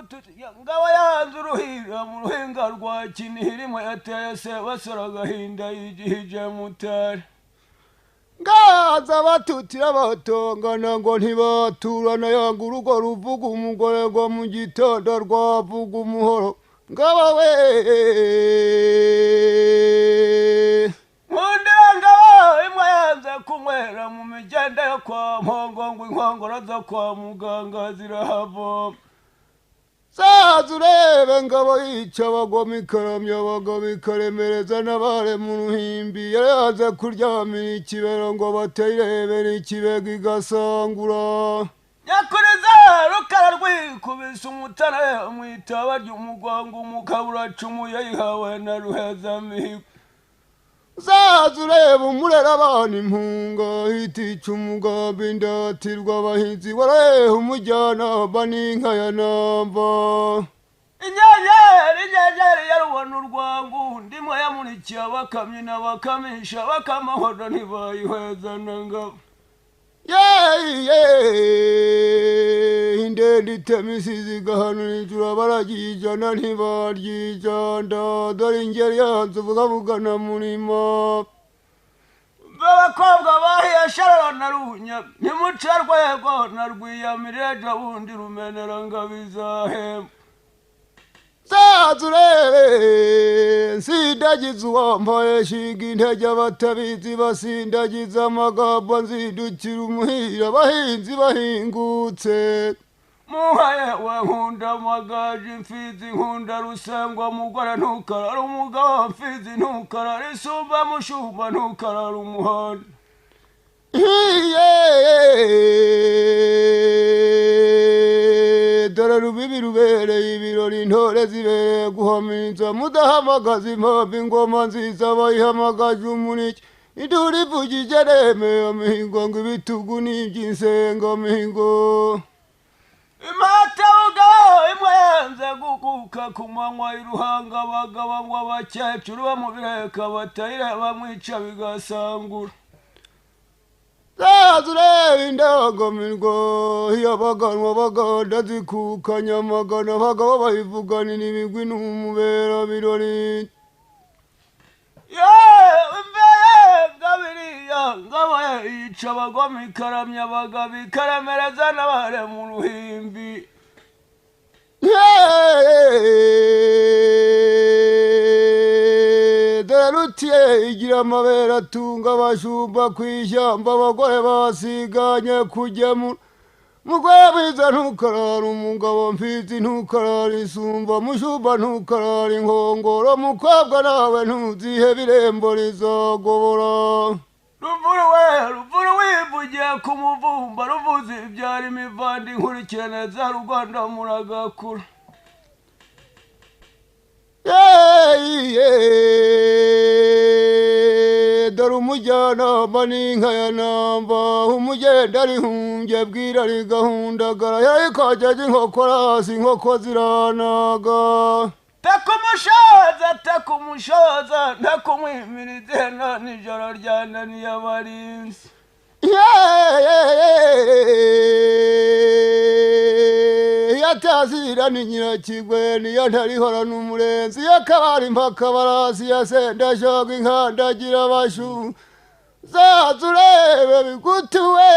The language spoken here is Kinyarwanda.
gututiya ngaba yanze uruhira mu ruhinga rwa kinihirimo yateye se basora agahinda yigihije mutari ngaza batutira batongana ngo ntibaturana yanga urugo ruvuga umugore ngo mu gitondo rwavuga umuhoro ngaba we nkundira ngaba imwe yanze kunywera mu migende yo kwa mpongo ngo inkongoro zo kwa muganga zirahavoma saza urebe ngabo yica abagoma ikaramya abagabo ikaremereza n'abare mu ruhimbi yaraze kuryamira ikibero ngo batayirebera ikibega igasangura nyakuriza rukara rwikubise umutara mu itaba ry'umugongo umugabo uracumuye yihawe na ruhezamihigo saza urebe umurera abana impunga hitica umugambi ndatirwa abahinzi warehe umujyanama n'inka ya namba inyenyeri yarubona urwangu ndimo yamurikiye abakamyi n'abakamisha bakamahodo ntibayihwezana ngabo indende itema isizi igahanura ijura bararyijana ntibaryijanda dore ingeri yanze ubugabugana murima b'abakobwa bahiye sharara na runya nimuce rwego na rwiyamirije bundi rumenera ngo bizahemba saza urebe nsindagiza uwambaye shinga intege abatabizi basindagiza amagambo nzidukira umuhira abahinzi bahingutse muhaye we nkunda amagaje imfizi nkunda rusengwa mugore ntukarara umugabo mfizi ntukarara isumba mushumba ntukarara umuhanda dore rubibi rubereye ibirori intore zibereye guhamiriza mudahamagaza impamvu ingoma nziza bayihamagaje umuniki idura ivugije remeye mihigo ngo ibitugu n'iby'insenga mihigo imatabuga imwe yanze gukuka ku manywa iruhanga abagabo ngo abakecuru bo mu bireka batayireba mwica bigasangura saza urebe indangamirwa y'abaganwa baganda zikukanya amagana abagabo bayivuganira ibigwi n'umubera birori ngabiriya ngaba yica abagoma ikaramya abagabo ikaremereza n'abare mu ruhimbi dore rutiye igira amabere atunga abashumba ku ishyamba abagore basiganye kugemura mugore mwiza ntukarara umugabo mfizi ntukarara isumba mushumba ntukarara inkongoro mukobwa nawe ntuzihe birembo rizagobora ruvuru wivugiye ku muvumba ruvuze ibyara imivandi nkurikirane za ruganda muragakura dore umujyanama n'inka ya namba umugenda rihumbye bwira rigahundagara yarikajaga inkokorasi inkoko ziranaga takumushoza ntakumwimirize na nijoro ryananiye abarinzi yatazira ni nyirakigwe niyo ntarihora n'umurenzi yakabara impaka barasi yasendashoga inkandagira abashu zaza urebe bigutuwe